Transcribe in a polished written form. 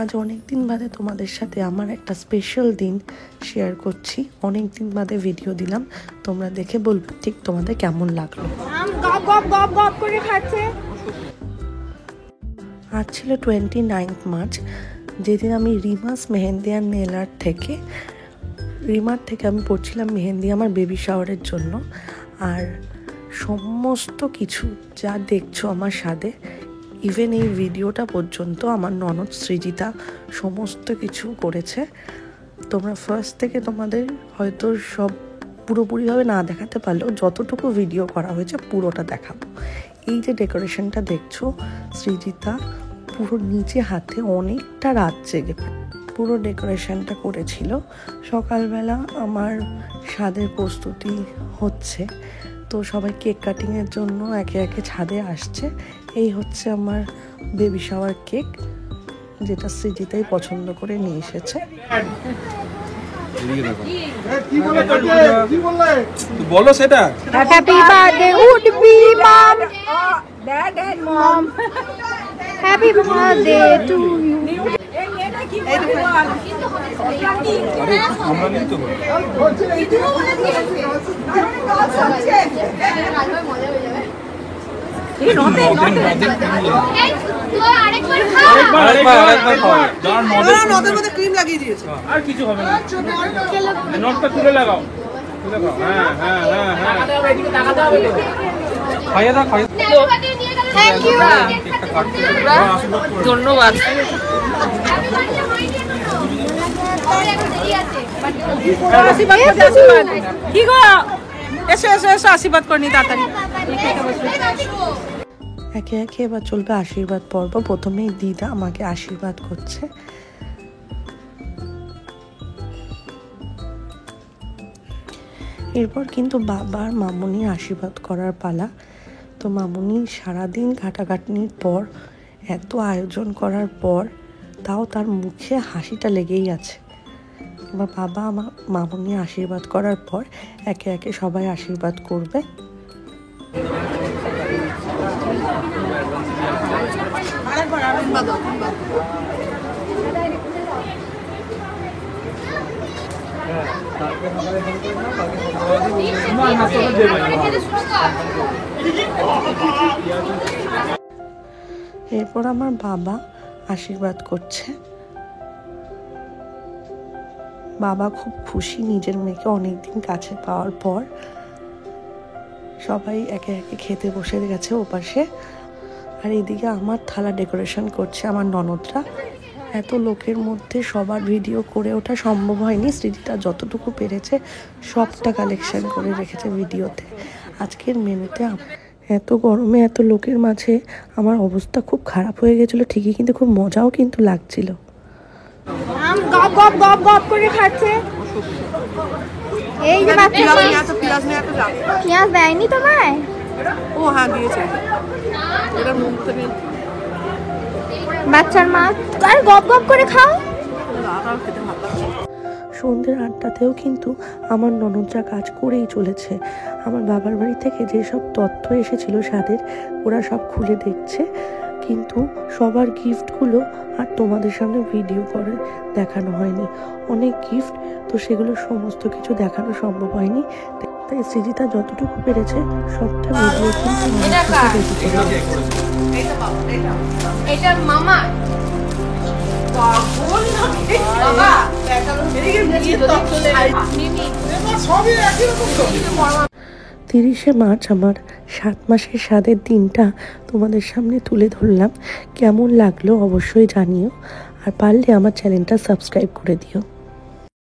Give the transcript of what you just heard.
আজ অনেক দিন বাদে তোমাদের সাথে আমার একটা স্পেশাল দিন শেয়ার করছি। অনেক দিন বাদে ভিডিও দিলাম, তোমরা দেখে বলবে ঠিক তোমাদের কেমন লাগলো। আজ ছিল 29 মার্চ, যেদিন আমি রিমার নেল আর্ট থেকে আমি পড়ছিলাম মেহেন্দি আমার বেবি শাওয়ারের জন্য। আর সমস্ত কিছু যা দেখছো আমার সাথে, ইভেন এই ভিডিওটা পর্যন্ত আমার ননদ সৃজিতা সমস্ত কিছু করেছে। তোমরা ফার্স্ট থেকে তোমাদের হয়তো সব পুরোপুরিভাবে না দেখাতে পারলেও যতটুকু ভিডিও করা হয়েছে পুরোটা দেখাবো। এই যে ডেকোরেশনটা দেখছো, সৃজিতা পুরো নিচে হাতে অনেকটা রাত জেগে পুরো ডেকোরেশনটা করেছিল। সকালবেলা আমার স্বাদের প্রস্তুতি হচ্ছে, তো সবাই কেক কাটিংয়ের জন্য একে একে ছাদে আসছে। এই হচ্ছে আমার বেবি শাওয়ার কেক, যেটা সৃজিতাই পছন্দ করে নিয়ে এসেছে। বলো সেটা। Happy birthday would be mom, dad and mom, happy birthday to you. আরে আমরা নেই তো আর কিছু হবে না, নটটা তুলে লাগাও। হ্যাঁ হ্যাঁ হ্যাঁ হ্যাঁ, খাইয়ে দাও খাইয়ে দাও। থ্যাংক ইউ, ধন্যবাদ। কি গো, এসো এসো এসো, আশীর্বাদ করনি তাড়াতাড়ি। একে একে এবার চলবে আশীর্বাদ পর্ব। প্রথমেই দিদা আমাকে আশীর্বাদ করছে। এরপর কিন্তু বাবার মামুনির আশীর্বাদ করার পালা। তো মামুনি সারাদিন ঘাটাঘাটনির পর, এত আয়োজন করার পর, তাও তার মুখে হাসিটা লেগেই আছে। এবার বাবা আমার মামুনি আশীর্বাদ করার পর একে একে সবাই আশীর্বাদ করবে। এরপর আমার বাবা আশীর্বাদ করছে। বাবা খুব খুশি নিজের মেয়েকে অনেকদিন কাছে পাওয়ার পর। সবাই একে একে খেতে বসে গেছে ওপাশে, আর এদিকে আমার থালা ডেকোরেশন করছে আমার ননদরা। এত লোকের মধ্যে সবার ভিডিও করে ওঠা সম্ভব হয়নি। সৃজিতা যতটুকু পেরেছে সবটা কালেকশন করে রেখেছে ভিডিওতে। আজকের মেনুতে এত গরমে এত লোকের মাঝে আমার অবস্থা খুব খারাপ হয়ে গেছিলো ঠিকই, কিন্তু খুব মজাও কিন্তু লাগছিল। গপ গপ গপ গপ করে খাচ্ছে। এই যে বাচ্চা পেঁয়াজ দেয়নি তোমায়? ও হ্যাঁ দিয়েছে, এটা মুখ থেকে বাচ্চার মা, আর গপ গপ করে খাও। সন্ধ্যের আড্ডাতেও কিন্তু আমার ননদরা কাজ করেই চলেছে। আমার বাবার বাড়ি থেকে যেসব তথ্য এসেছিল স্বাদের, ওরা সব খুলে দেখছে, কিন্তু সবার গিফটগুলো আর তোমাদের সামনে ভিডিও করে দেখানো হয়নি। অনেক গিফট, তো সেগুলো সমস্ত কিছু দেখানো সম্ভব হয়নি। তাই সৃজিতা যতটুকু পেরেছে সবটা ভিডিও কিন্তু 30শে মার্চ আমার 7 মাসের স্বাদের দিনটা তোমাদের সামনে তুলে ধরলাম। কেমন লাগলো অবশ্যই জানিও, আর পারলে আমার চ্যানেলটা সাবস্ক্রাইব করে দিও।